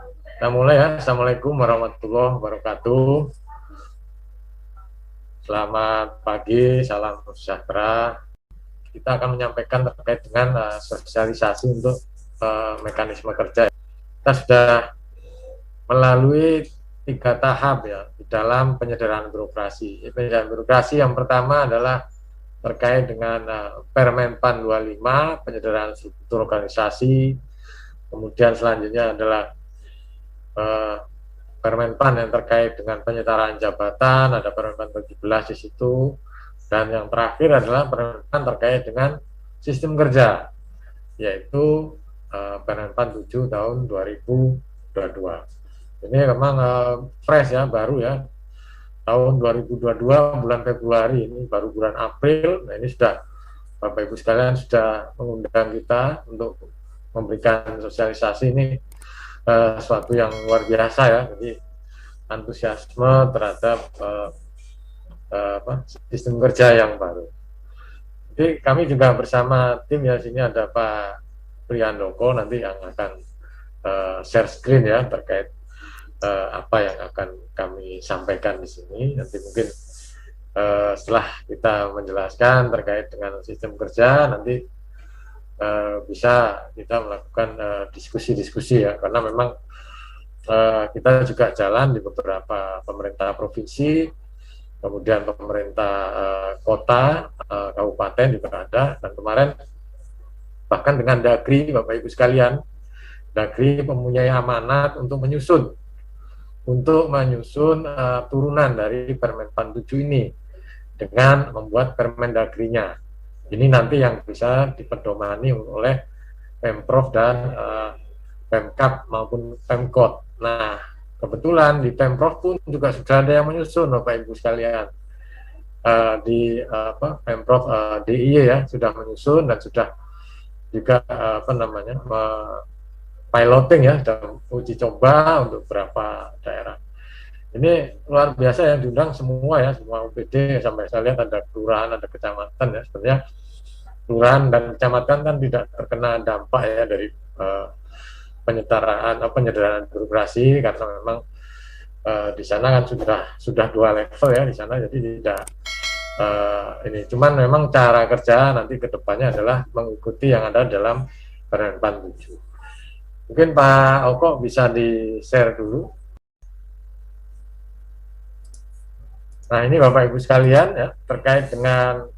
Kita mulai ya. Assalamualaikum warahmatullahi wabarakatuh. Selamat pagi, salam sejahtera. Kita akan menyampaikan terkait dengan sosialisasi untuk mekanisme kerja. Kita sudah melalui 3 tahap ya di dalam penyederhanaan birokrasi. Penyederhanaan birokrasi yang pertama adalah terkait dengan Permenpan 25, penyederhanaan struktur organisasi. Kemudian selanjutnya adalah Permenpan yang terkait dengan penyetaraan jabatan, ada Permenpan 17 di situ, dan yang terakhir adalah Permenpan terkait dengan sistem kerja, yaitu Permenpan 7 tahun 2022. Ini memang fresh ya, baru ya, tahun 2022 bulan Februari, ini baru bulan April. Nah ini sudah Bapak Ibu sekalian sudah mengundang kita untuk memberikan sosialisasi. Ini suatu yang luar biasa ya, jadi antusiasme terhadap sistem kerja yang baru. Jadi kami juga bersama tim ya, sini ada Pak Priyandoko nanti yang akan share screen ya terkait apa yang akan kami sampaikan di sini. Nanti mungkin setelah kita menjelaskan terkait dengan sistem kerja, nanti bisa kita melakukan diskusi-diskusi ya, karena memang kita juga jalan di beberapa pemerintah provinsi, kemudian pemerintah kota, kabupaten juga ada, dan kemarin bahkan dengan Dagri, Bapak Ibu sekalian, Dagri mempunyai amanat untuk menyusun turunan dari Permenpan 7 ini dengan membuat Permendagrinya. Ini nanti yang bisa dipedomani oleh Pemprov dan Pemkab maupun Pemkot. Nah, kebetulan di Pemprov pun juga sudah ada yang menyusun, Bapak Ibu sekalian. Di Pemprov DIY ya sudah menyusun dan sudah juga piloting ya, dan uji coba untuk beberapa daerah. Ini luar biasa yang diundang semua ya, semua UPD, sampai saya lihat ada kelurahan, ada kecamatan ya. Sebenarnya kelurahan dan kecamatan kan tidak terkena dampak ya dari penyederhanaan birokrasi, karena memang di sana kan sudah 2 level ya di sana, jadi tidak ini. Cuman memang cara kerja nanti kedepannya adalah mengikuti yang ada dalam Permenpan 7. Mungkin Pak Oko bisa di-share dulu. Nah ini Bapak Ibu sekalian ya, terkait dengan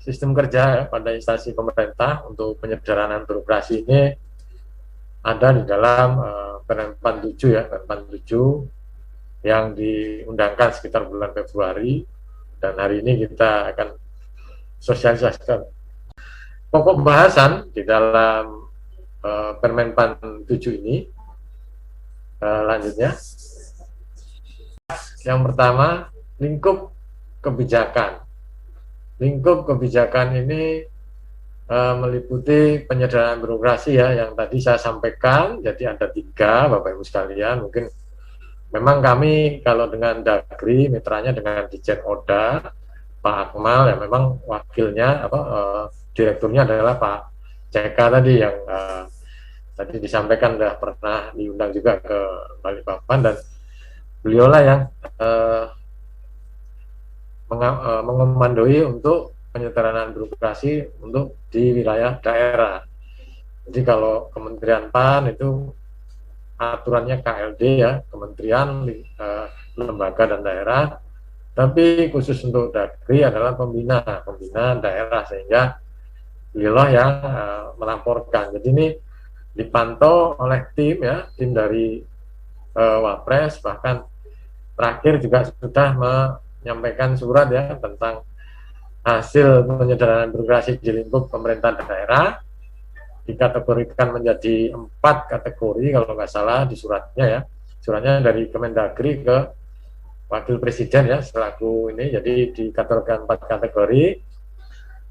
sistem kerja ya, pada instansi pemerintah untuk penyederhanaan birokrasi ini ada di dalam Permenpan 7 ya, Permenpan 7 yang diundangkan sekitar bulan Februari, dan hari ini kita akan sosialisasikan pokok bahasan di dalam Permenpan 7 ini. Lanjutnya, yang pertama, lingkup kebijakan. Lingkup kebijakan ini meliputi penyederhanaan birokrasi ya, yang tadi saya sampaikan. Jadi ada 3 Bapak Ibu sekalian. Mungkin memang kami kalau dengan Dagri mitranya dengan Dijen Oda, Pak Akmal ya, memang wakilnya direkturnya adalah Pak CK tadi yang tadi disampaikan, sudah pernah diundang juga ke Balikpapan, dan beliaulah yang mengomandoi untuk penyederhanaan birokrasi untuk di wilayah daerah. Jadi kalau Kementerian PAN itu aturannya KLD ya, Kementerian, Lembaga dan Daerah, tapi khusus untuk Dagri adalah pembina daerah, sehingga beliau yang melaporkan. Jadi ini dipantau oleh tim ya, tim dari Wapres, bahkan terakhir juga sudah menyampaikan surat ya tentang hasil penyederhanaan birokrasi di lingkup pemerintah daerah, dikategorikan menjadi 4 kategori kalau nggak salah di suratnya ya. Suratnya dari Kemendagri ke Wakil Presiden ya selaku ini, jadi dikategorikan 4 kategori.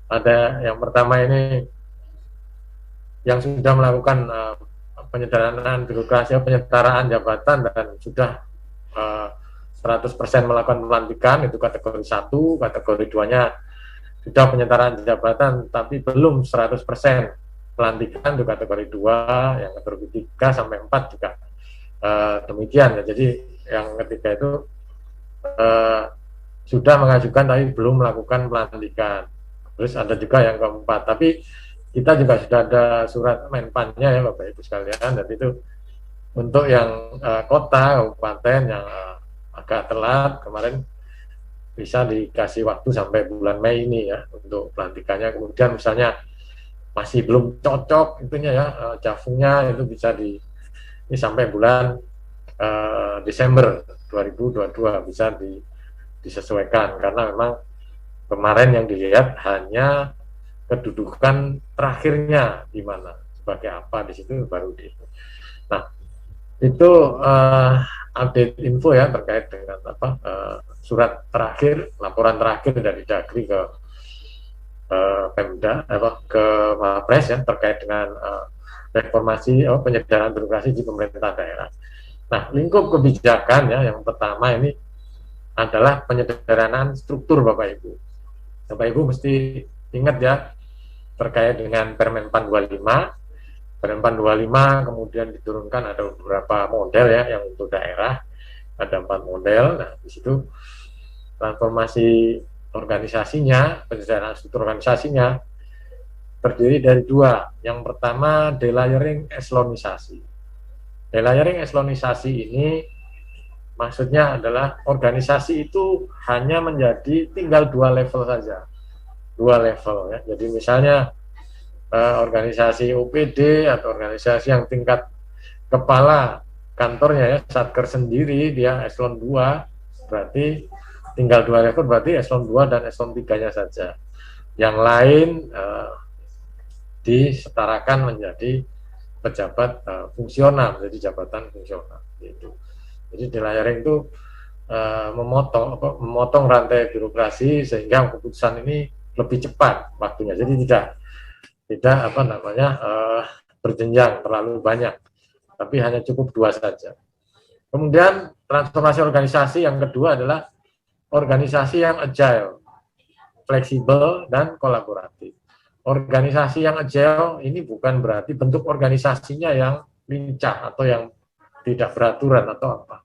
Ada yang pertama ini yang sudah melakukan penyederhanaan birokrasi, penyetaraan jabatan dan sudah 100% melakukan pelantikan, itu kategori 1. Kategori 2-nya sudah penyetaraan jabatan tapi belum 100%, pelantikan untuk kategori 2, yang kategori 3 sampai 4 juga demikian ya. Jadi yang ketiga itu sudah mengajukan tapi belum melakukan pelantikan. Terus ada juga yang keempat, tapi kita juga sudah ada surat Menpannya ya Bapak Ibu sekalian, dan itu untuk yang kota, kabupaten yang agak telat kemarin bisa dikasih waktu sampai bulan Mei ini ya untuk pelantikannya. Kemudian misalnya masih belum cocok itunya ya, javungnya itu bisa ini sampai bulan Desember 2022 bisa disesuaikan, karena memang kemarin yang dilihat hanya kedudukan terakhirnya di mana, sebagai apa di situ baru di. Nah, itu update info ya terkait dengan surat terakhir, laporan terakhir dari Dagri ke Pemda, ke Mapres ya terkait dengan reformasi penyederhanaan birokrasi di pemerintah daerah. Nah, lingkup kebijakan ya, yang pertama ini adalah penyederhanaan struktur Bapak Ibu. Bapak Ibu mesti ingat ya, terkait dengan Permenpan 25. Permenpan 25 kemudian diturunkan ada beberapa model ya, yang untuk daerah ada 4 model. Nah, di situ transformasi organisasinya, penyederhanaan struktur organisasinya terdiri dari 2. Yang pertama, delayering eselonisasi. Delayering eselonisasi ini maksudnya adalah organisasi itu hanya menjadi tinggal 2 level saja. 2 level ya. Jadi misalnya organisasi OPD atau organisasi yang tingkat kepala kantornya ya, Satker sendiri dia eselon 2, berarti tinggal 2 level, berarti eselon 2 dan eselon 3-nya saja. Yang lain disetarakan menjadi pejabat fungsional, menjadi jabatan fungsional gitu. Jadi delayering itu memotong rantai birokrasi sehingga keputusan ini lebih cepat waktunya. Jadi tidak berjenjang terlalu banyak, tapi hanya cukup 2 saja. Kemudian transformasi organisasi yang kedua adalah organisasi yang agile, fleksibel dan kolaboratif. Organisasi yang agile ini bukan berarti bentuk organisasinya yang lincah atau yang tidak beraturan atau apa.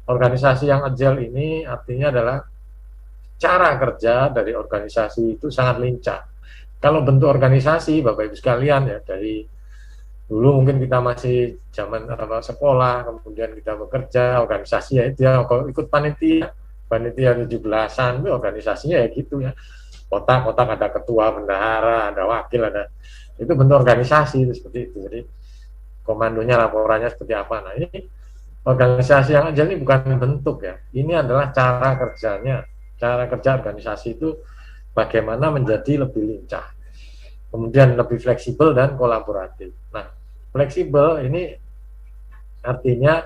Organisasi yang agile ini artinya adalah cara kerja dari organisasi itu sangat lincah. Kalau bentuk organisasi, Bapak Ibu sekalian ya, dari dulu mungkin kita masih zaman sekolah, kemudian kita bekerja, organisasi ya itu ya, kalau ikut panitia 17-an, itu organisasinya ya gitu ya. Kotak-kotak ada ketua, bendahara, ada wakil, ada, itu bentuk organisasi itu seperti itu. Jadi komandonya, laporannya seperti apa. Nah, ini organisasi yang agile ini bukan bentuk ya, ini adalah cara kerjanya. Cara kerja organisasi itu bagaimana menjadi lebih lincah, kemudian lebih fleksibel dan kolaboratif. Nah, fleksibel ini artinya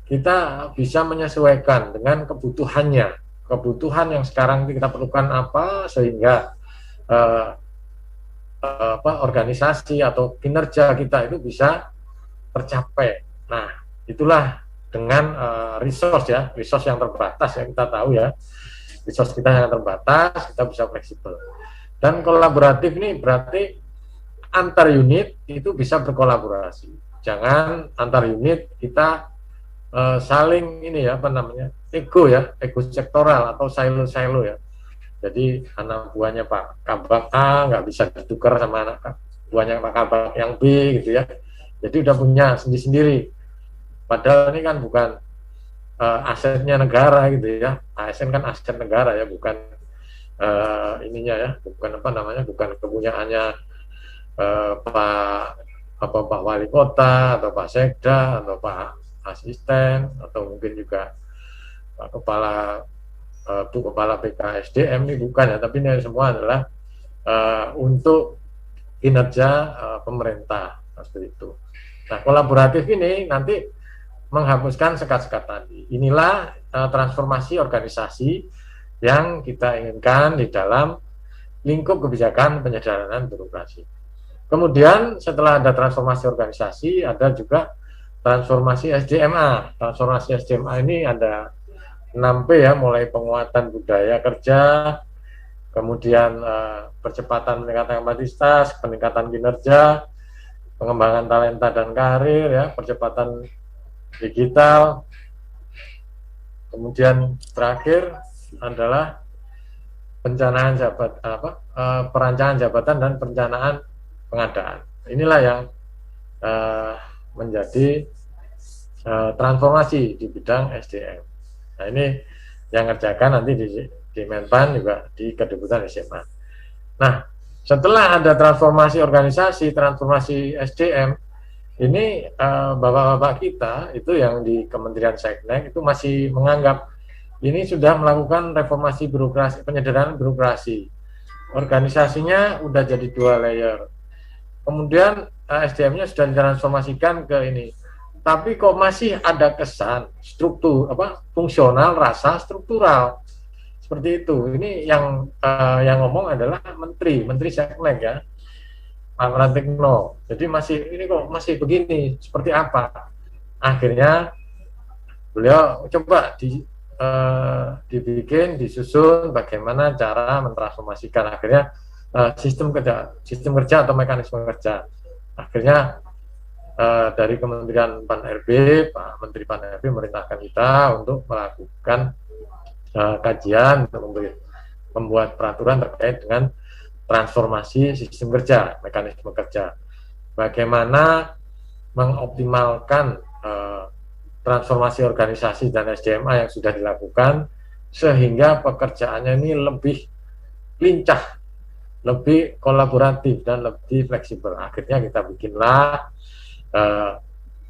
kita bisa menyesuaikan dengan kebutuhannya, kebutuhan yang sekarang kita perlukan apa, sehingga organisasi atau kinerja kita itu bisa tercapai. Nah, itulah dengan resource yang terbatas ya, kita tahu ya, resource kita yang terbatas, kita bisa fleksibel. Dan kolaboratif ini berarti antar unit itu bisa berkolaborasi. Jangan antar unit kita saling ini ya, ego sektoral atau silo ya. Jadi anak buahnya Pak Kabak A nggak bisa ditukar sama anak buahnya Pak Kabak yang B gitu ya. Jadi udah punya sendiri-sendiri. Padahal ini kan bukan asetnya negara gitu ya. ASN kan aset negara ya, bukan ininya ya, bukan bukan kepunyaannya Pak Wali Kota atau Pak Sekda atau Pak Asisten atau mungkin juga Kepala BKSDM, ini bukan ya, tapi ini semua adalah untuk kinerja pemerintah seperti itu. Nah, kolaboratif ini nanti menghapuskan sekat-sekat tadi. Inilah transformasi organisasi yang kita inginkan di dalam lingkup kebijakan penyederhanaan birokrasi. Kemudian setelah ada transformasi organisasi, ada juga transformasi SDMA. Transformasi SDMA ini ada 6P ya, mulai penguatan budaya kerja, kemudian percepatan peningkatan kapasitas, peningkatan kinerja, pengembangan talenta dan karir, ya, percepatan digital. Kemudian terakhir adalah perencanaan jabatan dan perencanaan pengadaan. Inilah yang menjadi transformasi di bidang SDM. Nah, ini yang ngerjakan nanti di Menpan juga di Kedeputan SMA. Nah, setelah ada transformasi organisasi, transformasi SDM, ini bapak-bapak kita itu yang di Kementerian Seknek itu masih menganggap ini sudah melakukan reformasi birokrasi, penyederhanaan birokrasi. Organisasinya udah jadi 2 layer. Kemudian SDM-nya sudah ditransformasikan ke ini. Tapi kok masih ada kesan struktur fungsional rasa struktural. Seperti itu. Ini yang ngomong adalah Menteri Seknek, ya, Pak Pratikno. Jadi ini kok masih begini, seperti apa? Akhirnya beliau coba dibikin, disusun bagaimana cara mentransformasikan akhirnya sistem kerja atau mekanisme kerja. Akhirnya dari Kementerian Pan-RB, Pak Menteri Pan-RB merintahkan kita untuk melakukan kajian untuk membuat peraturan terkait dengan transformasi sistem kerja, mekanisme kerja. Bagaimana mengoptimalkan transformasi organisasi dan SDMA yang sudah dilakukan sehingga pekerjaannya ini lebih lincah, lebih kolaboratif dan lebih fleksibel. Akhirnya kita bikinlah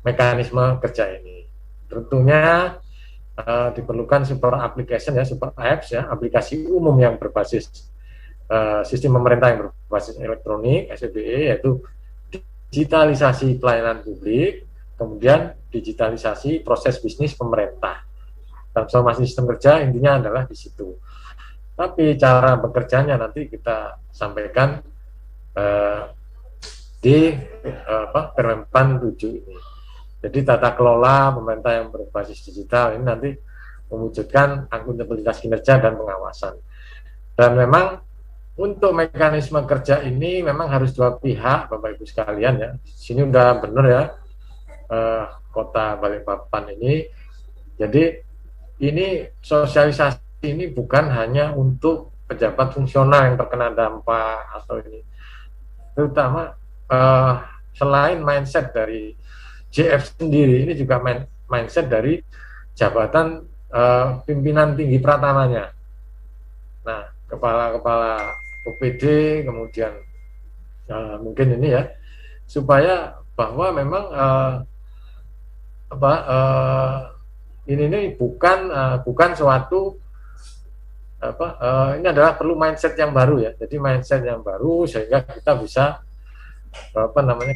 mekanisme kerja ini. Tentunya diperlukan super application, ya, super apps, ya, aplikasi umum yang berbasis sistem pemerintah yang berbasis elektronik (SPBE), yaitu digitalisasi pelayanan publik, kemudian digitalisasi proses bisnis pemerintah. Transformasi sistem kerja intinya adalah di situ. Tapi cara bekerjanya nanti kita sampaikan di Permenpan 7 ini. Jadi tata kelola pemerintah yang berbasis digital ini nanti mewujudkan akuntabilitas kinerja dan pengawasan. Dan memang untuk mekanisme kerja ini memang harus 2 pihak, Bapak Ibu sekalian, ya. Sini udah benar, ya, Kota Balikpapan ini. Jadi ini sosialisasi ini bukan hanya untuk pejabat fungsional yang terkena dampak atau ini, terutama selain mindset dari JF sendiri, ini juga mindset dari jabatan pimpinan tinggi pratamanya. Nah, kepala-kepala OPD, kemudian mungkin ini, ya, supaya bahwa memang ini bukan suatu ini adalah perlu mindset yang baru, ya. Jadi mindset yang baru sehingga kita bisa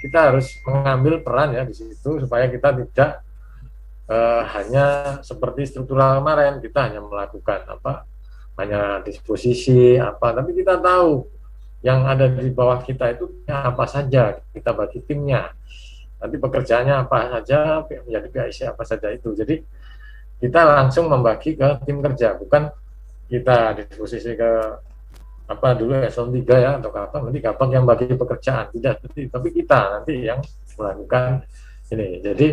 kita harus mengambil peran, ya, di situ supaya kita tidak hanya seperti struktural kemarin, kita hanya melakukan hanya disposisi tapi kita tahu yang ada di bawah kita itu apa saja, kita bagi timnya. Nanti pekerjaannya apa saja, menjadi PIC apa saja itu. Jadi kita langsung membagi ke tim kerja, bukan kita disposisi ke dulu eselon 3, ya, atau nanti kapan yang bagi pekerjaan, tidak, tapi kita nanti yang melakukan ini. Jadi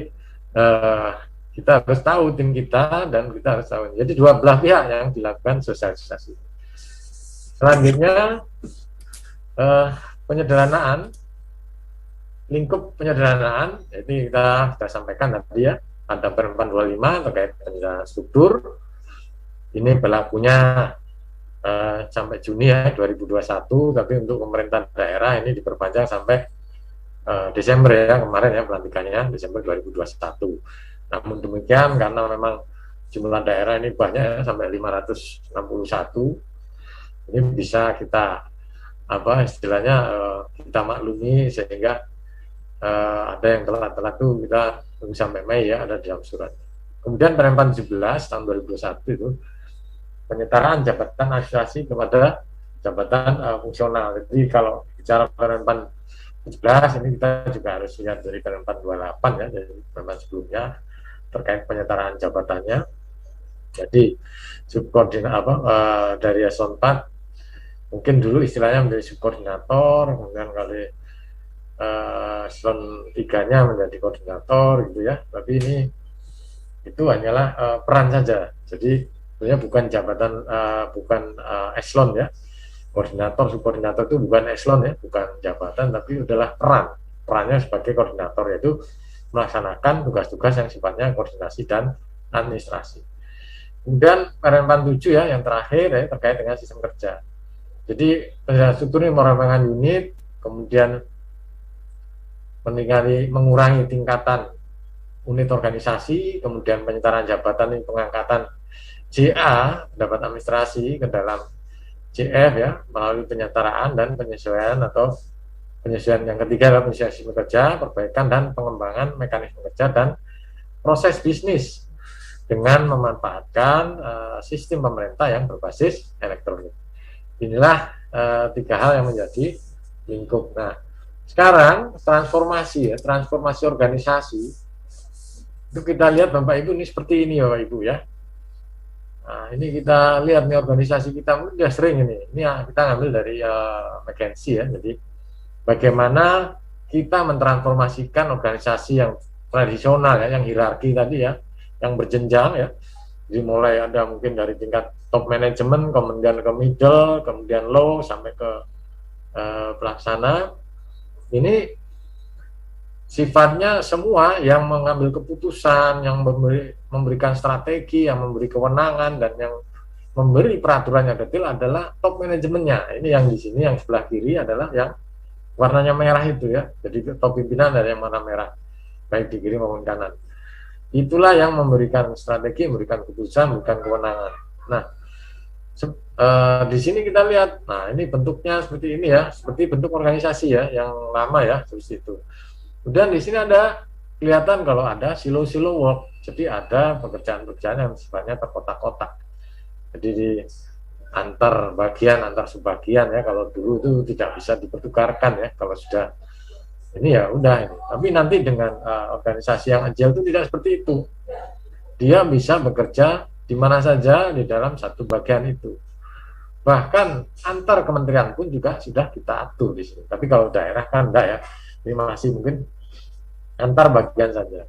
kita harus tahu tim kita dan kita harus tahu. Jadi 2 belah pihak yang dilakukan sosialisasi. Selanjutnya penyederhanaan, lingkup penyederhanaan, jadi kita sudah sampaikan tadi, ya, ada Permen 25 terkait penyederhanaan struktur. Ini berlakunya sampai Juni, ya, 2021, tapi untuk pemerintah daerah ini diperpanjang sampai Desember, ya, kemarin, ya, pelantikannya Desember 2021. Namun demikian, karena memang jumlah daerah ini banyak, ya, sampai 561, ini bisa kita istilahnya kita maklumi, sehingga ada yang telat-telat tuh kita tunggu sampai Mei, ya, ada di dalam surat. Kemudian Permen 17 tahun 2021 itu penyetaraan jabatan administrasi kepada jabatan fungsional. Jadi kalau bicara Permen 17 ini kita juga harus lihat dari Permen 28, ya, dari Permen sebelumnya terkait penyetaraan jabatannya. Jadi subkoordinat dari eselon 4 mungkin dulu istilahnya menjadi subkoordinator, kemudian kali eselon 3-nya menjadi koordinator gitu ya. Tapi ini itu hanyalah peran saja. Jadi sebenarnya bukan jabatan, bukan eselon ya. Koordinator, subkoordinator itu bukan eselon ya, bukan jabatan, tapi adalah perannya sebagai koordinator, yaitu melaksanakan tugas-tugas yang sifatnya koordinasi dan administrasi. Kemudian Kemenpan 7 ya, yang terakhir ya, terkait dengan sistem kerja. Jadi struktur ini merupakan unit, kemudian mengurangi tingkatan unit organisasi, kemudian penyetaraan jabatan ini pengangkatan JA, pendapat administrasi, ke dalam JF ya, melalui penyetaraan dan penyesuaian, atau penyesuaian yang ketiga adalah penyesuaian sistem kerja, perbaikan dan pengembangan mekanisme kerja dan proses bisnis dengan memanfaatkan sistem pemerintah yang berbasis elektronik. Inilah 3 hal yang menjadi lingkup. Nah, sekarang transformasi ya, transformasi organisasi itu kita lihat Bapak Ibu ini seperti ini Bapak Ibu ya. Nah, ini kita lihat nih organisasi kita udah sering ini ya, kita ngambil dari McKinsey ya. Jadi bagaimana kita mentransformasikan organisasi yang tradisional ya, yang hierarki tadi ya, yang berjenjang ya. Jadi mulai ada mungkin dari tingkat top management, kemudian ke middle, kemudian low, sampai ke pelaksana. Ini sifatnya semua yang mengambil keputusan, yang memberikan strategi, yang memberi kewenangan, dan yang memberi peraturan yang detail adalah top manajemennya. Ini yang di sini, yang sebelah kiri adalah yang warnanya merah itu ya. Jadi top pimpinan ada yang warna merah, baik di kiri maupun kanan. Itulah yang memberikan strategi, memberikan keputusan, memberikan kewenangan. Nah, di sini kita lihat, nah ini bentuknya seperti ini ya, seperti bentuk organisasi ya, yang lama ya, seperti itu. Kemudian di sini ada kelihatan kalau ada silo-silo work, jadi ada pekerjaan-pekerjaan yang sifatnya terkotak-kotak. Jadi di antar bagian, antar subbagian ya, kalau dulu itu tidak bisa dipertukarkan ya, kalau sudah ini ya udah ini. Tapi nanti dengan organisasi yang agile itu tidak seperti itu. Dia bisa bekerja di mana saja di dalam satu bagian itu. Bahkan antar kementerian pun juga sudah kita atur di sini. Tapi kalau daerah kan enggak ya. Ini masih mungkin antar bagian saja.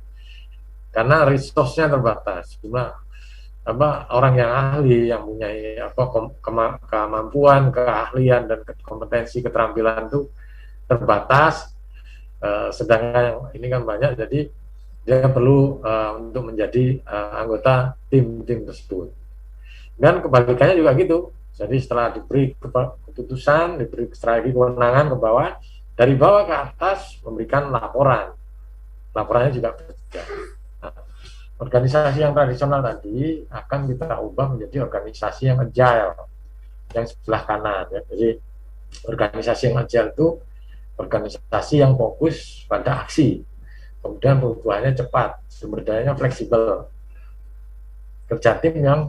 Karena resource-nya terbatas. Cuma orang yang ahli, yang punya kemampuan, keahlian dan kompetensi, keterampilan itu terbatas. Sedangkan ini kan banyak, jadi dia perlu untuk menjadi anggota tim-tim tersebut. Dan kebalikannya juga gitu. Jadi setelah diberi keputusan, diberi strategi kewenangan ke bawah, dari bawah ke atas memberikan laporan. Laporannya juga berbeda. Nah, organisasi yang tradisional tadi akan kita ubah menjadi organisasi yang agile, yang sebelah kanan. Ya. Jadi organisasi yang agile itu organisasi yang fokus pada aksi, kemudian perubahannya cepat, sumber dayanya fleksibel, kerja tim yang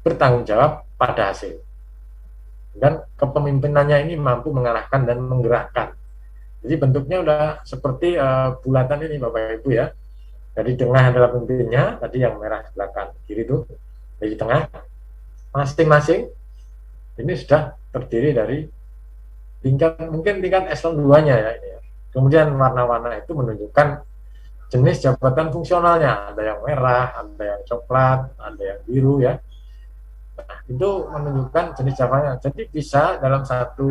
bertanggung jawab pada hasil, dan kepemimpinannya ini mampu mengarahkan dan menggerakkan. Jadi bentuknya udah seperti bulatan ini Bapak Ibu ya. Dari tengah adalah pemimpinnya, tadi yang merah sebelah kanan kiri itu, dari tengah masing-masing ini sudah terdiri dari mungkin tingkat eselon 2-nya ya ini ya. Kemudian warna-warna itu menunjukkan jenis jabatan fungsionalnya, ada yang merah, ada yang coklat, ada yang biru ya. Nah, itu menunjukkan jenis jabatannya. Jadi bisa dalam satu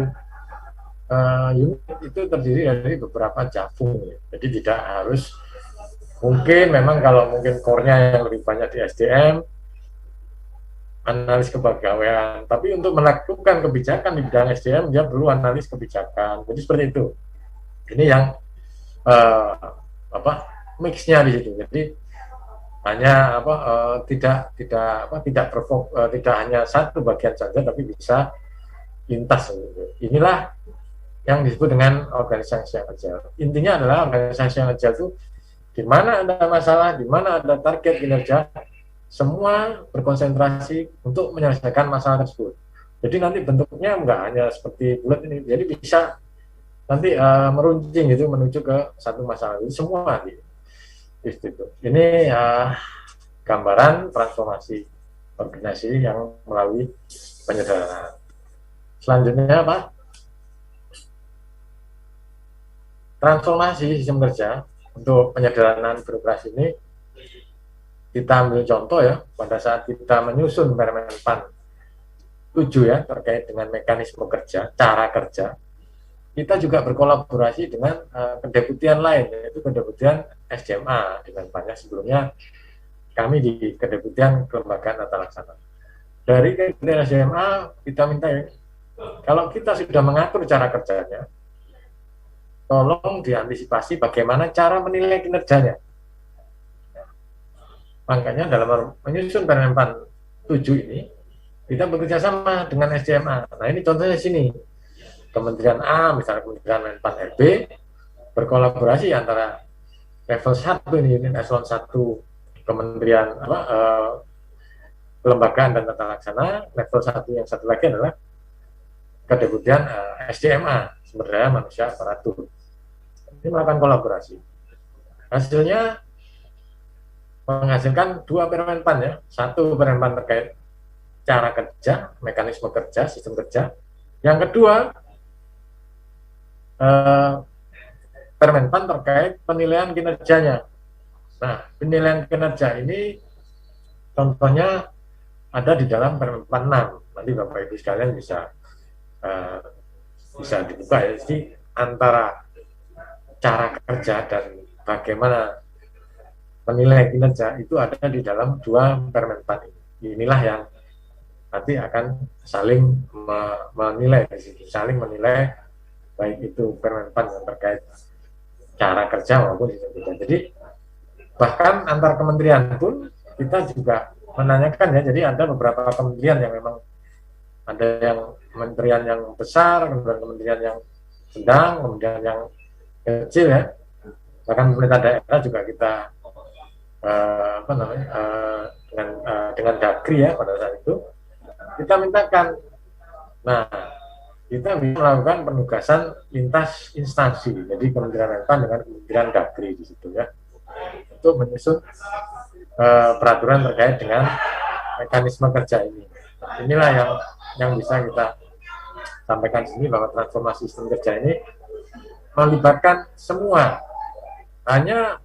unit itu terdiri dari beberapa javung ya. Jadi tidak harus, mungkin memang kalau mungkin core-nya yang lebih banyak di SDM, analis kepegawaian, tapi untuk melakukan kebijakan di bidang SDM dia perlu analis kebijakan. Jadi seperti itu. Ini yang mix-nya di situ. Jadi hanya tidak hanya satu bagian saja, tapi bisa lintas. Inilah yang disebut dengan organisasi yang agile. Intinya adalah organisasi yang agile itu di mana ada masalah, di mana ada target kinerja, semua berkonsentrasi untuk menyelesaikan masalah tersebut. Jadi nanti bentuknya enggak hanya seperti bulat ini, jadi bisa nanti meruncing gitu menuju ke satu masalah. Jadi semua gitu. Ini gambaran transformasi organisasi yang melalui penyederhanaan. Selanjutnya apa? Transformasi sistem kerja untuk penyederhanaan birokrasi ini kita ambil contoh ya pada saat kita menyusun Permen PAN 7 ya terkait dengan mekanisme kerja, cara kerja. Kita juga berkolaborasi dengan kedeputian lain, yaitu kedeputian SDMA dengan banyak sebelumnya kami di kedeputian kelembagaan tata laksana. Dari kedeputian SDMA kita minta ya, kalau kita sudah mengatur cara kerjanya, tolong diantisipasi bagaimana cara menilai kinerjanya. Makanya dalam menyusun Permen PAN 7 ini, kita bekerja sama dengan SDMA. Nah ini contohnya sini. Kementerian A, misalnya Kementerian Menpan RB, berkolaborasi antara level 1 ini, eselon 1 Kementerian Kelembagaan dan Tata Laksana, level 1 yang satu lagi adalah kedeputian SDMA, sumber daya manusia aparatur. Ini melakukan kolaborasi. Hasilnya menghasilkan 2 Permen PAN ya. 1 Permen PAN terkait cara kerja, mekanisme kerja, sistem kerja. Yang kedua, Permen PAN terkait penilaian kinerjanya. Nah, penilaian kinerja ini contohnya ada di dalam Permen PAN 6. Nanti Bapak Ibu sekalian bisa dibuka ya. Jadi antara cara kerja dan bagaimana menilai kinerja itu ada di dalam 2 Permen PAN ini. Inilah yang nanti akan saling menilai baik itu Permen PAN yang terkait cara kerja maupun sistem kerja. Jadi bahkan antar kementerian pun kita juga menanyakan ya. Jadi ada beberapa kementerian yang memang ada yang kementerian yang besar, kemudian kementerian yang sedang, kemudian yang kecil ya. Bahkan pemerintah daerah juga kita dengan Dagri ya pada saat itu kita mintakan. Nah, kita bisa melakukan penugasan lintas instansi, jadi Kementerian Menpan dengan Kementerian Dagri di situ ya, untuk menyusun peraturan terkait dengan mekanisme kerja ini. Inilah yang bisa kita sampaikan di sini, bahwa transformasi sistem kerja ini melibatkan semua. Hanya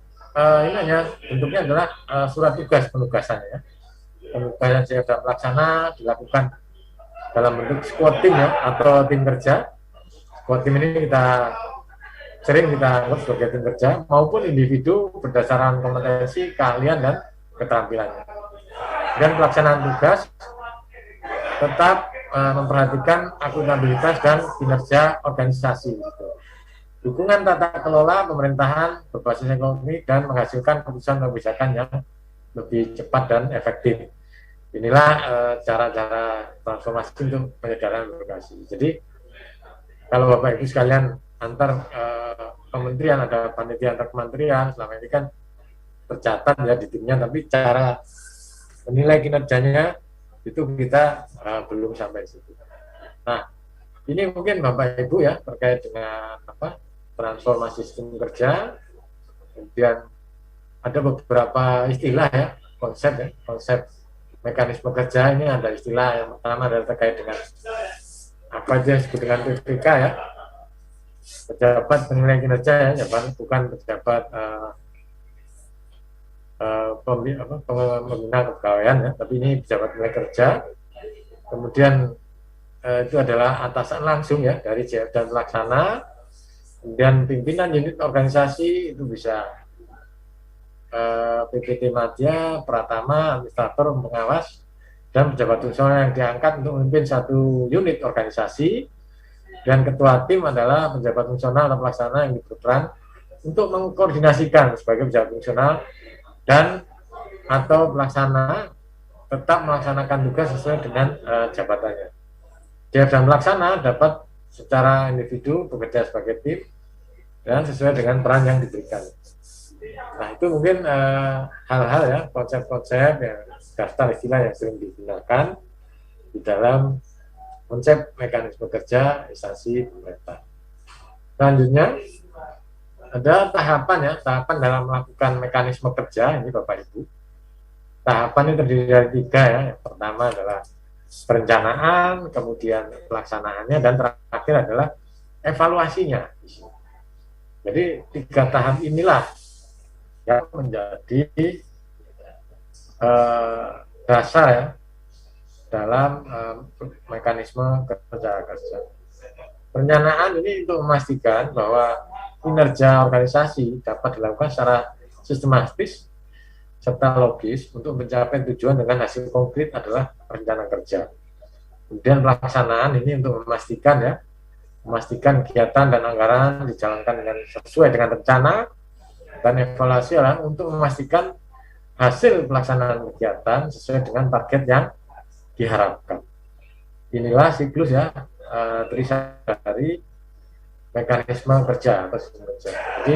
ini hanya bentuknya adalah surat tugas penugasannya. Penugasan siap pelaksana dilakukan dalam bentuk squad team ya, atau tim kerja. Squad team ini sering kita anggap sebagai tim kerja maupun individu berdasarkan kompetensi, keahlian dan keterampilannya. Dan pelaksanaan tugas tetap memperhatikan akuntabilitas dan kinerja organisasi. Gitu. Dukungan tata kelola pemerintahan berbasis ekonomi dan menghasilkan keputusan-kebijakan yang lebih cepat dan efektif. Inilah cara-cara transformasi untuk penyederhanaan birokrasi. Jadi kalau Bapak Ibu sekalian antar kementerian, ada panitia antar kementerian, selama ini kan tercatat ya di timnya, tapi cara menilai kinerjanya itu kita belum sampai situ. Nah, ini mungkin Bapak Ibu ya terkait dengan transformasi sistem kerja. Kemudian ada beberapa istilah ya, konsep mekanisme kerja. Ini ada istilah yang pertama adalah terkait dengan apa aja disebut dengan PPK ya, pejabat penilai kinerja ya, bukan pejabat pembina kepegawaian ya, tapi ini pejabat penilai kerja. Kemudian itu adalah atasan langsung ya dari JF dan pelaksana. Kemudian pimpinan unit organisasi itu bisa PPT Madya, Pratama, administrator, pengawas, dan pejabat fungsional yang diangkat untuk memimpin satu unit organisasi. Dan ketua tim adalah pejabat fungsional atau pelaksana yang berperan untuk mengkoordinasikan sebagai pejabat fungsional dan atau pelaksana tetap melaksanakan tugas sesuai dengan jabatannya. JF dan pelaksana dapat secara individu bekerja sebagai tim dan sesuai dengan peran yang diberikan. Nah, itu mungkin hal-hal ya, konsep-konsep ya, daftar istilah yang sering digunakan di dalam konsep mekanisme kerja instansi pemerintah. Selanjutnya ada tahapan dalam melakukan mekanisme kerja ini Bapak Ibu. Tahapan ini terdiri dari 3 ya. Yang pertama adalah perencanaan, kemudian pelaksanaannya, dan terakhir adalah evaluasinya. Jadi 3 tahap inilah yang menjadi dasar ya dalam mekanisme kerja. Perencanaan ini untuk memastikan bahwa kinerja organisasi dapat dilakukan secara sistematis serta logis untuk mencapai tujuan dengan hasil konkret adalah rencana kerja. Kemudian pelaksanaan ini untuk memastikan kegiatan dan anggaran dijalankan dengan sesuai dengan rencana, dan evaluasi adalah untuk memastikan hasil pelaksanaan kegiatan sesuai dengan target yang diharapkan. Inilah siklus ya, dari mekanisme kerja atau sistem kerja. Jadi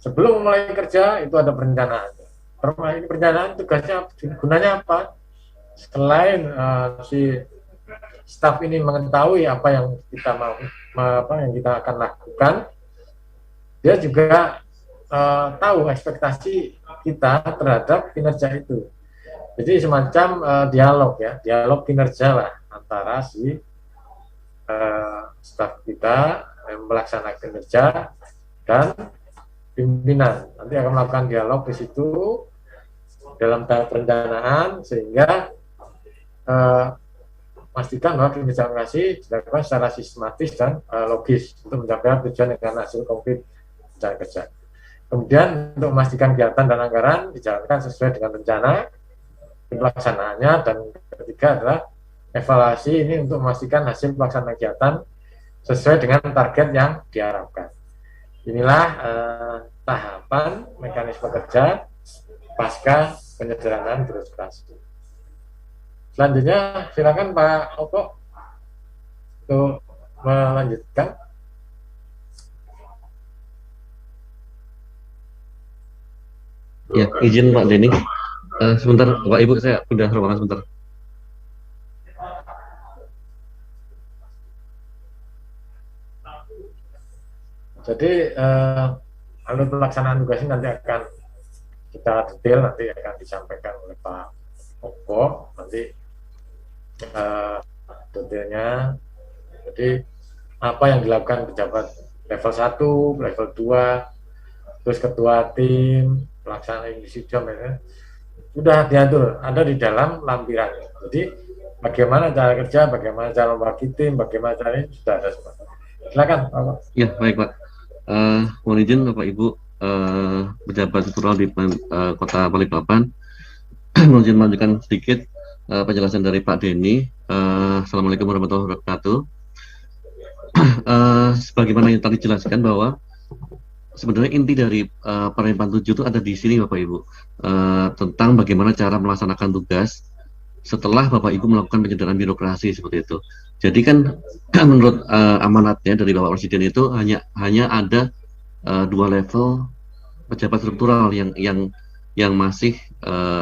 sebelum mulai kerja itu ada perencanaan. Ini perencanaan tugasnya gunanya apa? Selain si staf ini mengetahui apa yang kita yang kita akan lakukan, dia juga tahu ekspektasi kita terhadap kinerja itu. Jadi semacam dialog kinerja lah antara si staf kita yang melaksanakan kinerja dan pimpinan. Nanti akan melakukan dialog di situ dalam tahap perencanaan sehingga pastikan bahwa kinerja organisasi dilakukan secara sistematis dan logis untuk mencapai tujuan dengan hasil konkret rencana kerja. Kemudian untuk memastikan kegiatan dan anggaran dijalankan sesuai dengan rencana pelaksanaannya, dan ketiga adalah evaluasi ini untuk memastikan hasil pelaksanaan kegiatan sesuai dengan target yang diharapkan. Inilah tahapan mekanisme kerja pasca penyederhanaan birokrasi. Selanjutnya silakan Pak Opo untuk melanjutkan. Ya, izin Pak Denny. Sebentar, Bapak Ibu, saya pindah ruangan sebentar. Jadi alur pelaksanaan tugas ini nanti akan kita detail, nanti akan disampaikan oleh Pak Opo nanti detailnya. Jadi apa yang dilakukan pejabat level 1, level 2, terus ketua tim, pelaksana individu sudah diatur, ada di dalam lampirannya. Jadi bagaimana cara kerja, bagaimana cara membagi tim, bagaimana cara ini sudah ada semua. Silakan Pak. Ya, baik Pak. Mohon izin Bapak Ibu pejabat struktural di Kota Balikpapan. Mohon izin melanjutkan sedikit penjelasan dari Pak Denny. Assalamualaikum warahmatullahi wabarakatuh. Sebagaimana yang tadi dijelaskan bahwa sebenarnya inti dari Permen 7 itu ada di sini Bapak Ibu, tentang bagaimana cara melaksanakan tugas setelah Bapak Ibu melakukan penyederhanaan birokrasi seperti itu. Jadi kan menurut amanatnya dari Bapak Presiden itu hanya ada 2 level pejabat struktural yang masih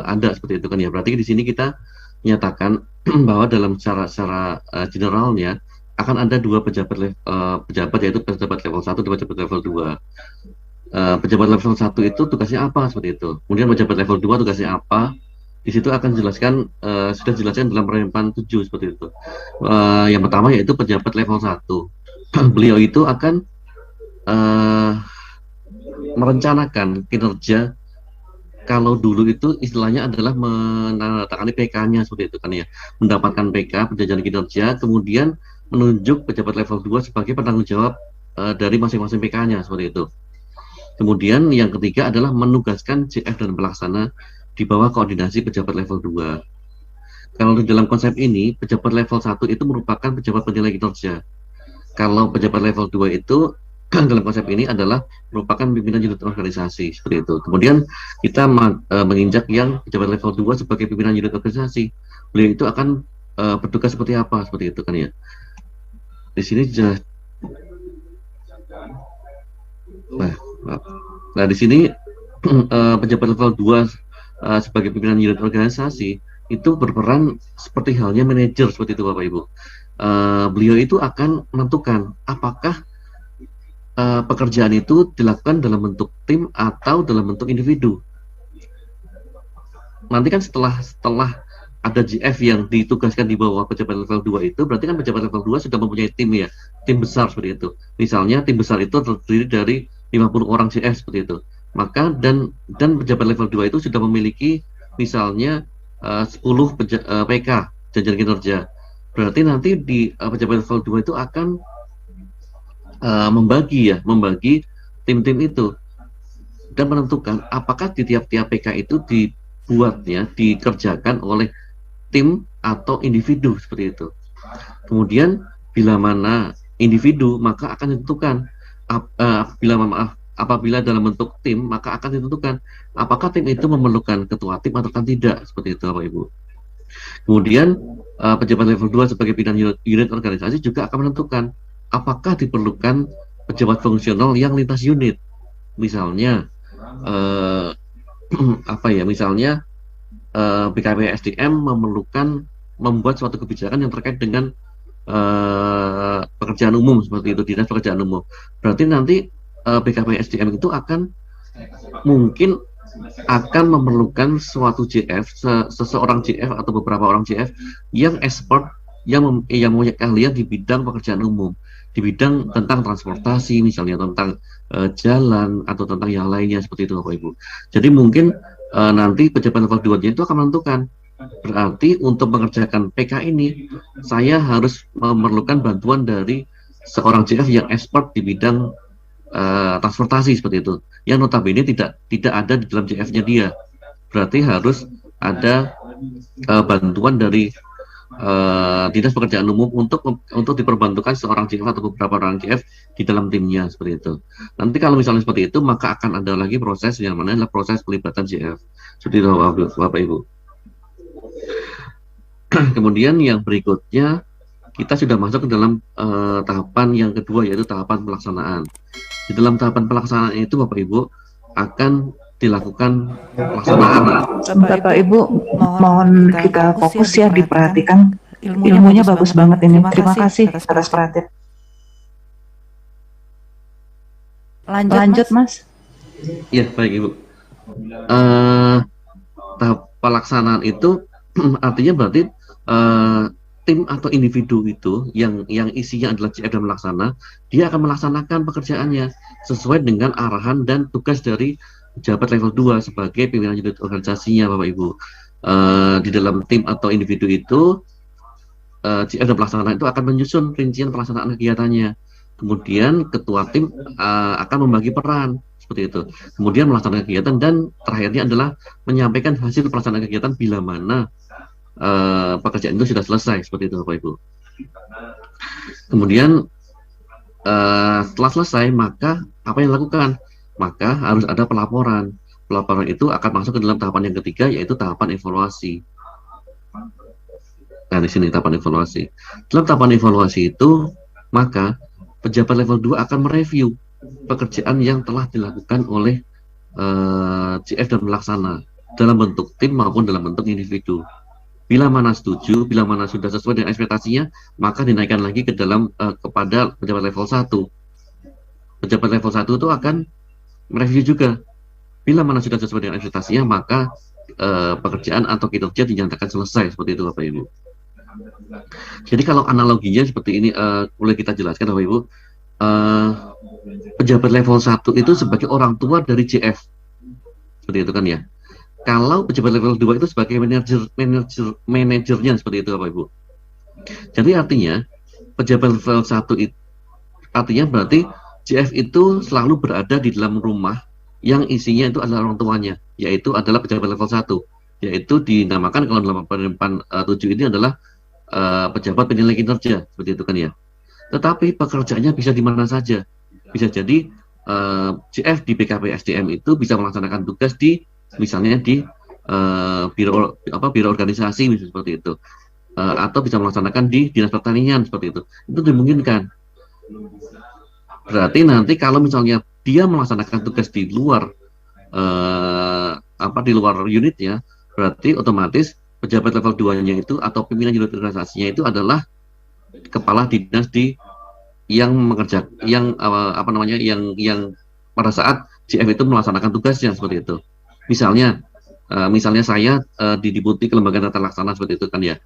ada seperti itu kan ya. Berarti di sini kita menyatakan bahwa dalam secara generalnya akan ada 2 pejabat yaitu pejabat level 1 dan pejabat level 2. Pejabat level 1 itu tugasnya apa seperti itu. Kemudian pejabat level 2 tugasnya apa? Di situ akan dijelaskan, sudah dijelaskan dalam Permen 7 seperti itu. Yang pertama yaitu pejabat level 1. Beliau itu akan merencanakan kinerja. Kalau dulu itu istilahnya adalah menandatangani PK-nya seperti itu kan ya. Mendapatkan PK perjanjian kinerja, kemudian menunjuk pejabat level 2 sebagai penanggung jawab dari masing-masing PK-nya seperti itu. Kemudian yang ketiga adalah menugaskan CF dan pelaksana di bawah koordinasi pejabat level 2. Kalau di dalam konsep ini, pejabat level 1 itu merupakan pejabat penilai kinerja. Kalau pejabat level 2 itu dalam konsep ini adalah merupakan pimpinan unit organisasi seperti itu. Kemudian kita menginjak yang pejabat level 2 sebagai pimpinan unit organisasi. Beliau itu akan bertugas seperti apa seperti itu kan ya. Di sini jelas. Nah di sini pejabat level 2 sebagai pimpinan unit organisasi itu berperan seperti halnya manajer seperti itu Bapak Ibu. Beliau itu akan menentukan apakah pekerjaan itu dilakukan dalam bentuk tim atau dalam bentuk individu. Nanti kan setelah ada GF yang ditugaskan di bawah pejabat level 2 itu, berarti kan pejabat level 2 sudah mempunyai tim ya, tim besar seperti itu. Misalnya tim besar itu terdiri dari 50 orang GF seperti itu. Maka dan pejabat level 2 itu sudah memiliki misalnya 10 PK, jajaran kinerja. Berarti nanti di pejabat level 2 itu akan membagi tim-tim itu dan menentukan apakah di tiap-tiap PK itu dikerjakan oleh tim atau individu seperti itu. Kemudian bila mana individu maka akan ditentukan apabila dalam bentuk tim maka akan ditentukan apakah tim itu memerlukan ketua tim atau tidak seperti itu Bapak Ibu. Kemudian pejabat level 2 sebagai pimpinan unit organisasi juga akan menentukan apakah diperlukan pejabat fungsional yang lintas unit. Misalnya misalnya BKP SDM memerlukan membuat suatu kebijakan yang terkait dengan pekerjaan umum seperti itu, dinas pekerjaan umum. Berarti nanti BKP SDM itu mungkin akan memerlukan suatu JF, seseorang JF atau beberapa orang JF yang expert, yang mempunyai keahlian di bidang pekerjaan umum, di bidang tentang transportasi, misalnya tentang jalan atau tentang yang lainnya seperti itu Bapak Ibu. Jadi mungkin nanti pejabat level 2 itu akan menentukan, berarti untuk mengerjakan PK ini saya harus memerlukan bantuan dari seorang JF yang expert di bidang transportasi seperti itu, yang notabene tidak ada di dalam JF-nya dia. Berarti harus ada bantuan dari dinas pekerjaan umum untuk diperbantukan seorang JF atau beberapa orang JF di dalam timnya seperti itu. Nanti kalau misalnya seperti itu maka akan ada lagi proses yang mana adalah proses pelibatan JF seperti itu Bapak Ibu. Kemudian yang berikutnya kita sudah masuk ke dalam tahapan yang kedua, yaitu tahapan pelaksanaan. Di dalam tahapan pelaksanaan itu Bapak Ibu akan dilakukan pelaksanaan. Bapak Ibu mohon kita fokus ya, diperhatikan. Ilmunya bagus banget ini. Terima kasih atas perhatian. Lanjut Mas. Ya baik Ibu. Tahap pelaksanaan itu artinya berarti tim atau individu itu yang isinya adalah JF dan melaksana, dia akan melaksanakan pekerjaannya sesuai dengan arahan dan tugas dari pejabat level 2 sebagai pimpinan unit organisasinya Bapak Ibu. Di dalam tim atau individu itu JF dan pelaksana itu akan menyusun rincian pelaksanaan kegiatannya. Kemudian ketua tim akan membagi peran seperti itu. Kemudian melaksanakan kegiatan dan terakhirnya adalah menyampaikan hasil pelaksanaan kegiatan bila mana pekerjaan itu sudah selesai seperti itu Bapak Ibu. Kemudian setelah selesai maka apa yang dilakukan? Maka harus ada pelaporan. Pelaporan itu akan masuk ke dalam tahapan yang ketiga, yaitu tahapan evaluasi. Nah di sini tahapan evaluasi. Dalam tahapan evaluasi itu maka pejabat level 2 akan mereview pekerjaan yang telah dilakukan oleh JF dan pelaksana dalam bentuk tim maupun dalam bentuk individu. Bila mana setuju, bila mana sudah sesuai dengan ekspektasinya, maka dinaikkan lagi ke dalam kepada pejabat level 1. Pejabat level 1 itu akan mereview juga. Bila mana sudah sesuai dengan ekspektasinya, maka pekerjaan atau kinerja dinyatakan selesai seperti itu Bapak Ibu. Jadi kalau analoginya seperti ini boleh kita jelaskan Bapak Ibu. Pejabat level 1 itu sebagai orang tua dari JF. Seperti itu kan ya. Kalau pejabat level 2 itu sebagai manajernya seperti itu Bapak Ibu. Jadi artinya pejabat level 1 itu artinya berarti JF itu selalu berada di dalam rumah yang isinya itu adalah orang tuanya, yaitu adalah pejabat level 1, yaitu dinamakan kalau dalam penerapan 7 ini adalah pejabat penilai kinerja seperti itu kan ya. Tetapi pekerjaannya bisa di mana saja. Bisa jadi JF di BKP SDM itu bisa melaksanakan tugas di misalnya di biro organisasi misalnya seperti itu, atau bisa melaksanakan di dinas pertanian seperti itu dimungkinkan. Berarti nanti kalau misalnya dia melaksanakan tugas di luar di luar unitnya, berarti otomatis pejabat level 2-nya itu atau pimpinan unit organisasinya itu adalah kepala dinas yang pada saat JF itu melaksanakan tugasnya seperti itu. Misalnya misalnya saya di Deputi Kelembagaan Tata Laksana seperti itu kan ya.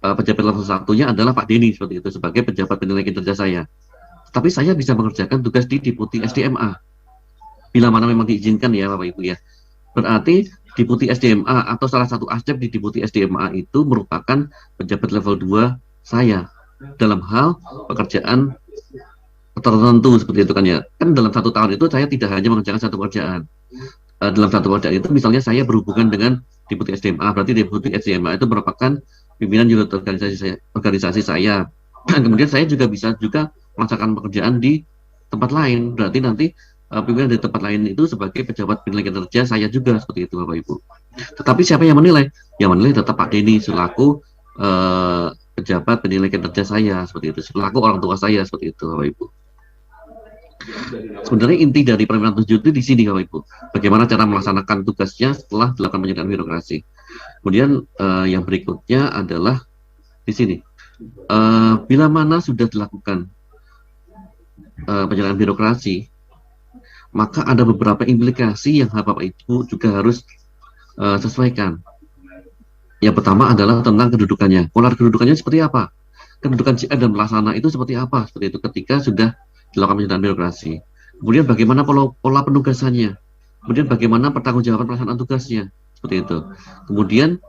Pejabat level satunya adalah Pak Denny seperti itu sebagai pejabat penilai kinerja saya. Tapi saya bisa mengerjakan tugas di Deputi SDMA bila mana memang diizinkan ya Bapak Ibu ya. Berarti Deputi SDMA atau salah satu asdep di Deputi SDMA itu merupakan pejabat level 2 saya dalam hal pekerjaan tertentu seperti itu kan ya. Kan dalam 1 tahun itu saya tidak hanya mengerjakan satu pekerjaan. Dalam satu pekerjaan itu misalnya saya berhubungan dengan Deputi SDMA, berarti Deputi SDMA itu merupakan pimpinan unit organisasi saya. Kemudian saya juga bisa melaksanakan pekerjaan di tempat lain. Berarti nanti pimpinan di tempat lain itu sebagai pejabat penilai kinerja saya juga seperti itu Bapak Ibu. Tetapi siapa yang menilai? Yang menilai tetap Pak Denny selaku pejabat penilai kinerja saya seperti itu, selaku orang tua saya seperti itu Bapak Ibu. Sebenarnya inti dari Permen 7 itu di sini Bapak Ibu. Bagaimana cara melaksanakan tugasnya setelah dilakukan penyederhanaan birokrasi. Kemudian yang berikutnya adalah di sini. Bila mana sudah dilakukan penyederhanaan birokrasi, maka ada beberapa implikasi yang Bapak Ibu juga harus sesuaikan. Yang pertama adalah tentang kedudukannya. Pola kedudukannya seperti apa? Kedudukan CR dan pelaksana itu seperti apa? Seperti itu ketika sudah dilakukan penyederhanaan birokrasi. Kemudian bagaimana pola penugasannya? Kemudian bagaimana pertanggungjawaban pelaksanaan tugasnya? Seperti itu. Kemudian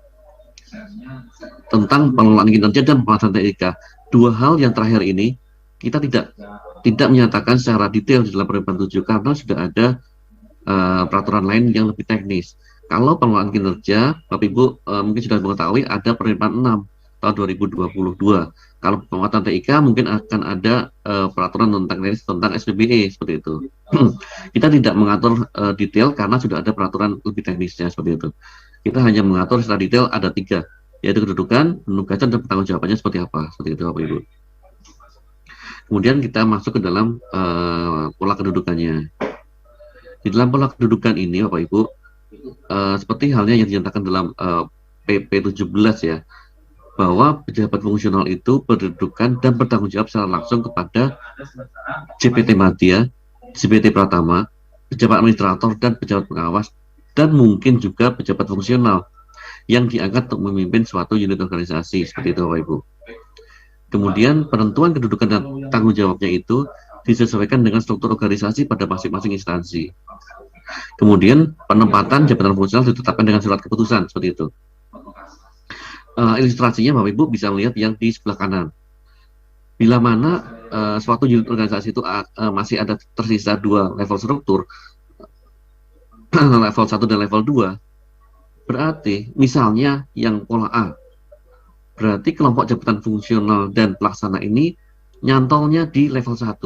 tentang pengelolaan kinerja dan pelaksanaan TIK. Dua hal yang terakhir ini kita tidak menyatakan secara detail di dalam Permen 7 karena sudah ada peraturan lain yang lebih teknis. Kalau pengelolaan kinerja, Bapak Ibu mungkin sudah mengetahui ada Permen 6 tahun 2022. Kalau penguatan TIK mungkin akan ada peraturan tentang SPBE seperti itu. Kita tidak mengatur detail karena sudah ada peraturan lebih teknisnya seperti itu. Kita hanya mengatur secara detail ada 3, yaitu kedudukan, penugasan, dan pertanggungjawabannya seperti apa, seperti itu Bapak Ibu. Kemudian kita masuk ke dalam pola kedudukannya. Di dalam pola kedudukan ini Bapak Ibu, seperti halnya yang dinyatakan dalam PP 17 ya, bahwa pejabat fungsional itu berkedudukan dan bertanggung jawab secara langsung kepada JPT Madya, JPT Pratama, pejabat administrator dan pejabat pengawas, dan mungkin juga pejabat fungsional yang diangkat untuk memimpin suatu unit organisasi seperti itu Bapak Ibu. Kemudian penentuan kedudukan dan tanggung jawabnya itu disesuaikan dengan struktur organisasi pada masing-masing instansi. Kemudian penempatan jabatan fungsional ditetapkan dengan surat keputusan seperti itu. Ilustrasinya Bapak Ibu bisa melihat yang di sebelah kanan. Bila mana suatu unit organisasi itu masih ada tersisa 2 level struktur, level 1 dan level 2, berarti misalnya yang pola A, berarti kelompok jabatan fungsional dan pelaksana ini nyantolnya di level 1.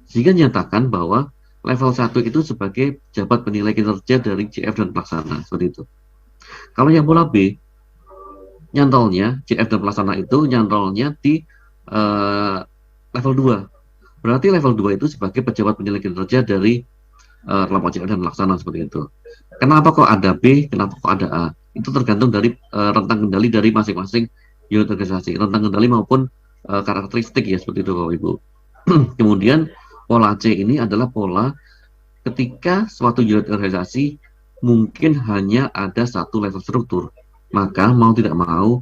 Sehingga nyatakan bahwa level 1 itu sebagai jabat penilai kinerja dari CF dan pelaksana, seperti itu. Kalau yang pola B, nyantolnya, CF dan pelaksana itu nyantolnya di level 2. Berarti level 2 itu sebagai pejabat penilai kinerja dari kelompok CF dan pelaksana, seperti itu. Kenapa kok ada B, kenapa kok ada A? Itu tergantung dari rentang kendali dari masing-masing unit organisasi, rentang kendali maupun karakteristik ya, seperti itu Bapak Ibu. Kemudian pola C ini adalah pola ketika suatu unit organisasi mungkin hanya ada 1 level struktur, maka mau tidak mau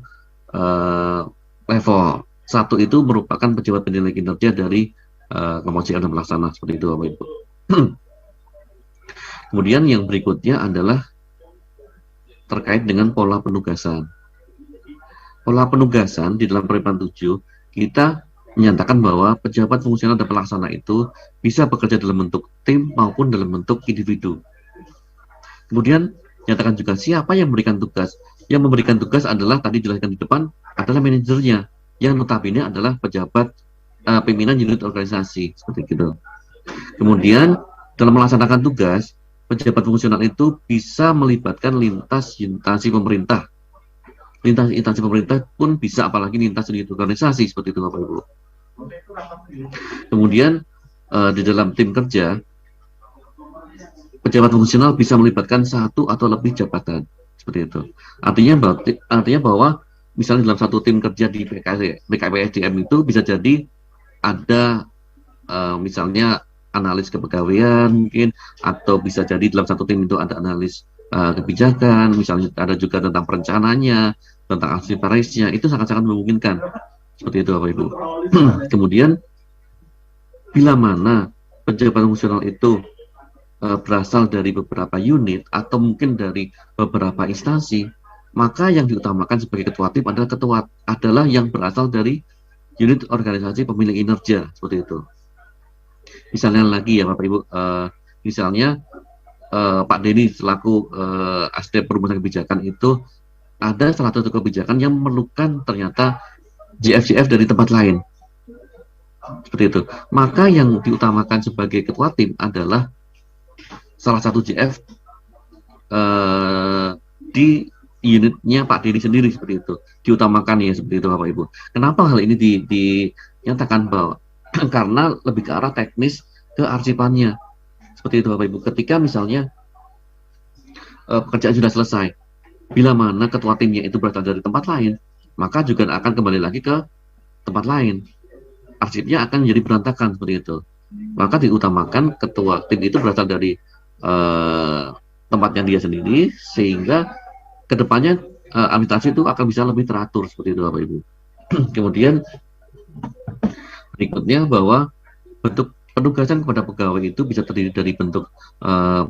level 1 itu merupakan pejabat penilai kinerja dari kelompok CF dan pelaksana, seperti itu Bapak Ibu. Kemudian yang berikutnya adalah terkait dengan pola penugasan. Pola penugasan di dalam Permen 7 kita menyatakan bahwa pejabat fungsional dan pelaksana itu bisa bekerja dalam bentuk tim maupun dalam bentuk individu. Kemudian nyatakan juga siapa yang memberikan tugas. Yang memberikan tugas adalah tadi jelaskan di depan adalah manajernya, yang notabene adalah pejabat pimpinan unit organisasi seperti itu. Kemudian dalam melaksanakan tugas, pejabat fungsional itu bisa melibatkan lintas instansi pemerintah. Lintas instansi pemerintah pun bisa, apalagi lintas unit organisasi seperti itu Bapak Ibu. Kemudian di dalam tim kerja, pejabat fungsional bisa melibatkan 1 atau lebih jabatan seperti itu. Artinya bahwa misalnya dalam satu tim kerja di BKPSDM itu bisa jadi ada misalnya analis kepegawaian mungkin, atau bisa jadi dalam satu tim itu ada analis kebijakan, misalnya ada juga tentang perencanaannya, tentang aksesoritasnya, itu sangat-sangat memungkinkan. Seperti itu Bapak Ibu. Kemudian bila mana pejabat fungsional itu berasal dari beberapa unit atau mungkin dari beberapa instansi, maka yang diutamakan sebagai ketua tim adalah yang berasal dari unit organisasi pemilik kinerja, seperti itu. Misalnya lagi ya Bapak Ibu, misalnya Pak Denny selaku Asdep Perumusan Kebijakan itu ada salah satu kebijakan yang memerlukan ternyata GF dari tempat lain, seperti itu. Maka yang diutamakan sebagai ketua tim adalah salah satu GF di unitnya Pak Denny sendiri, seperti itu. Diutamakan ya, seperti itu Bapak Ibu. Kenapa hal ini dinyatakan bahwa karena lebih ke arah teknis kearsipannya, seperti itu Bapak Ibu. Ketika misalnya pekerjaan sudah selesai, bila mana ketua timnya itu berasal dari tempat lain, maka juga akan kembali lagi ke tempat lain. Arsipnya akan menjadi berantakan, seperti itu. Maka diutamakan ketua tim itu berasal dari tempatnya dia sendiri, sehingga kedepannya administrasi itu akan bisa lebih teratur, seperti itu Bapak Ibu. Kemudian berikutnya bahwa bentuk penugasan kepada pegawai itu bisa terdiri dari bentuk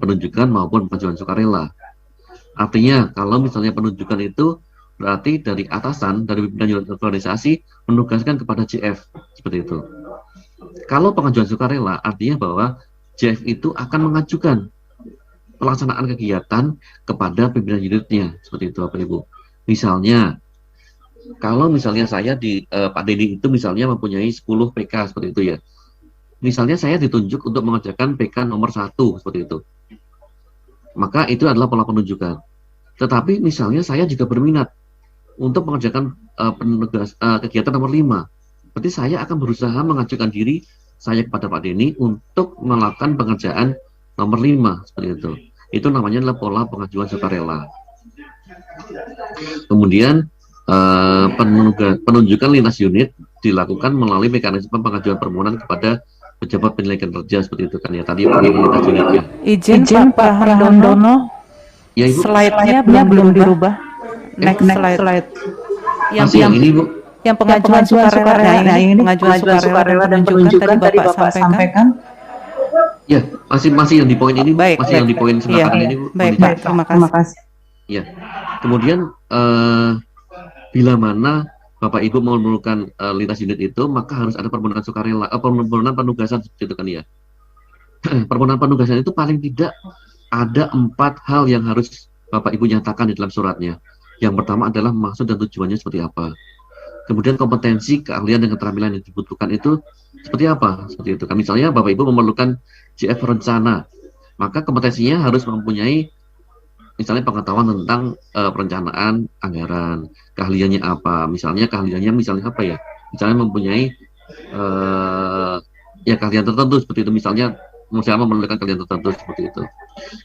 penunjukan maupun pengajuan sukarela. Artinya kalau misalnya penunjukan itu berarti dari atasan, dari pimpinan organisasi menugaskan kepada JF, seperti itu. Kalau pengajuan sukarela artinya bahwa JF itu akan mengajukan pelaksanaan kegiatan kepada pimpinan unitnya, seperti itu Bapak Ibu. Misalnya kalau misalnya saya di Pak Denny itu misalnya mempunyai 10 PK, seperti itu ya. Misalnya saya ditunjuk untuk mengerjakan PK nomor 1, seperti itu. Maka itu adalah pola penunjukan. Tetapi misalnya saya juga berminat untuk mengerjakan kegiatan nomor 5. Berarti saya akan berusaha mengajukan diri saya kepada Pak Denny untuk melakukan pengerjaan nomor 5, seperti itu. Itu namanya adalah pola pengajuan sukarela. Kemudian penunjukan lintas unit dilakukan melalui mekanisme pengajuan permohonan kepada pejabat penilai kinerja, seperti itu kan ya tadi lintas unitnya. Izin Pak Hardono, ya Ibu. Slide-nya belum dirubah. Next slide. Yang ini Bu. Yang pengajuan sukarela, nah ini pengajuan sukarela dan penunjukan tadi Bapak sampaikan. Ya, masih yang di poin ini, yang di poin sebelah kanan ini Bu. Baik, terima kasih. Ya. Kemudian bila mana Bapak Ibu mau memerlukan lintas unit itu, maka harus ada permohonan sukarela, permohonan penugasan, seperti itu kan ya. Permohonan penugasan itu paling tidak ada 4 hal yang harus Bapak Ibu nyatakan di dalam suratnya. Yang pertama adalah maksud dan tujuannya seperti apa. Kemudian kompetensi, keahlian, dan keterampilan yang dibutuhkan itu seperti apa, seperti itu kan. Misalnya Bapak Ibu memerlukan GF rencana, maka kompetensinya harus mempunyai misalnya pengetahuan tentang perencanaan anggaran, keahliannya apa, misalnya apa ya, misalnya mempunyai ya keahlian tertentu, seperti itu, misalnya memerlukan keahlian tertentu, seperti itu.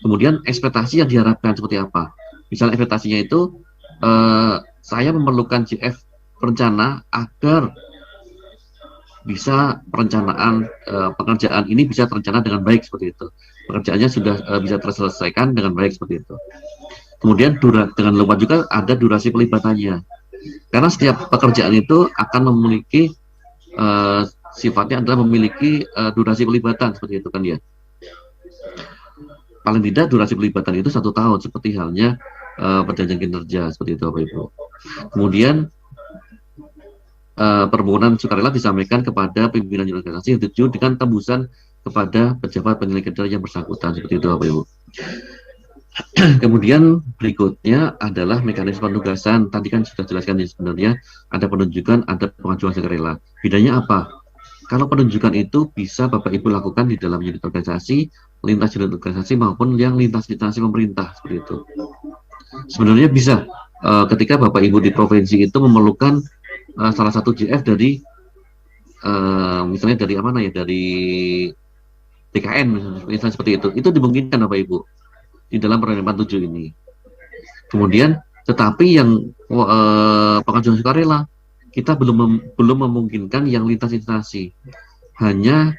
Kemudian ekspektasi yang diharapkan seperti apa, misalnya ekspektasinya itu saya memerlukan GF rencana agar bisa perencanaan pekerjaan ini bisa terencana dengan baik, seperti itu. Pekerjaannya sudah bisa terselesaikan dengan baik, seperti itu. Kemudian dengan lupa juga ada durasi pelibatannya. Karena setiap pekerjaan itu akan memiliki sifatnya adalah memiliki durasi pelibatan, seperti itu kan ya. Paling tidak durasi pelibatan itu 1 tahun, seperti halnya perjanjian kinerja, seperti itu Bapak Ibu. Kemudian permohonan sukarela disampaikan kepada pimpinan organisasi yang dituju dengan tembusan kepada pejabat penilai kinerja yang bersangkutan, seperti itu Bapak Ibu. Kemudian berikutnya adalah mekanisme penugasan. Tadi kan sudah jelaskan sebenarnya ada penunjukan, ada pengajuan sukarela. Bedanya apa? Kalau penunjukan itu bisa Bapak Ibu lakukan di dalam unit organisasi, lintas unit organisasi maupun yang lintas instansi pemerintah, seperti itu. Sebenarnya bisa ketika Bapak Ibu di provinsi itu memerlukan salah satu GF dari misalnya dari mana ya, dari TKN misalnya, seperti itu dimungkinkan Bapak Ibu di dalam Permen 7 ini. Kemudian tetapi yang pengajuan sukarela kita belum memungkinkan yang lintas instansi, hanya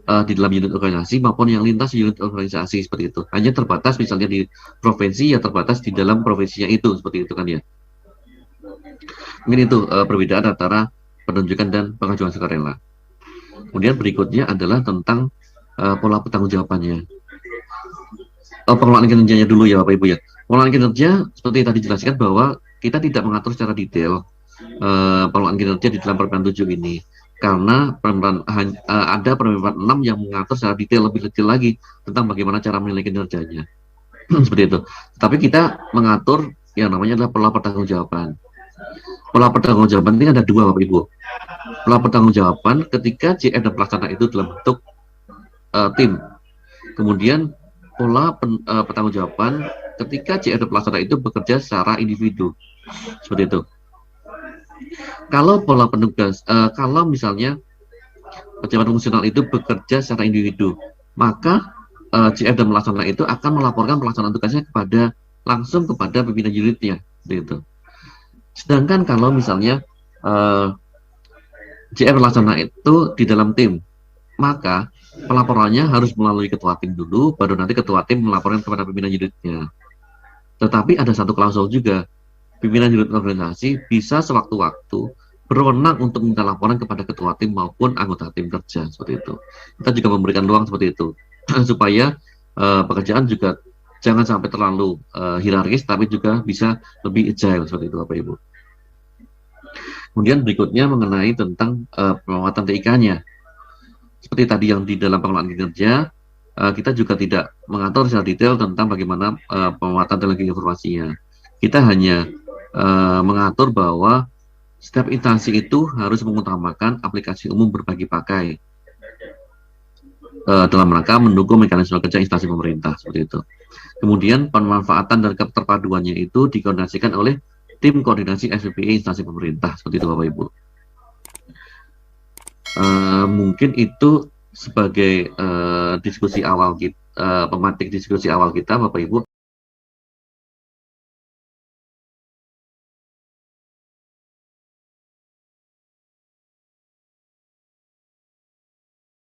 di dalam unit organisasi maupun yang lintas unit organisasi seperti itu. Hanya terbatas misalnya di provinsi, ya terbatas di dalam provinsinya itu seperti itu kan ya. Mungkin itu perbedaan antara penunjukan dan pengajuan sukarela. Kemudian berikutnya adalah tentang pola pertanggungjawabannya. Pengelolaan kinerjanya dulu ya Bapak Ibu ya. Pengelolaan kinerja seperti tadi dijelaskan bahwa kita tidak mengatur secara detail pengelolaan kinerja di dalam permen 7 ini. Karena ada permen 6 yang mengatur secara detail, lebih detail lagi tentang bagaimana cara menilai kinerjanya. Seperti itu. Tapi kita mengatur yang namanya adalah pola pertanggungjawaban. Pola pertanggungjawaban ini ada dua Bapak Ibu. Pola pertanggungjawaban ketika JF dan pelaksana itu dalam bentuk tim. Kemudian pola pertanggungjawaban ketika JF dan pelaksana itu bekerja secara individu. Seperti itu. Kalau pola penugas, kalau misalnya pejabat fungsional itu bekerja secara individu, maka JF dan pelaksana itu akan melaporkan pelaksanaan tugasnya langsung kepada pimpinan unitnya. Seperti itu. Sedangkan kalau misalnya JF pelaksana itu di dalam tim, maka pelaporannya harus melalui ketua tim dulu, baru nanti ketua tim melaporkan kepada pimpinan unitnya. Tetapi ada satu klausul juga, pimpinan unit organisasi bisa sewaktu-waktu berwenang untuk minta laporan kepada ketua tim maupun anggota tim kerja, seperti itu. Kita juga memberikan ruang seperti itu, supaya pekerjaan juga jangan sampai terlalu hierarkis, tapi juga bisa lebih agile, seperti itu Bapak Ibu. Kemudian berikutnya mengenai tentang penguatan TIK-nya. Seperti tadi yang di dalam pengelolaan kinerja, kita juga tidak mengatur secara detail tentang bagaimana penguatan teknologi informasinya. Kita hanya mengatur bahwa setiap instansi itu harus mengutamakan aplikasi umum berbagi pakai dalam rangka mendukung mekanisme kerja instansi pemerintah, seperti itu. Kemudian pemanfaatan dan keterpaduannya itu dikoordinasikan oleh tim koordinasi SPPI instansi pemerintah, seperti itu Bapak Ibu. Mungkin itu sebagai diskusi awal kita, pematik diskusi awal kita Bapak Ibu.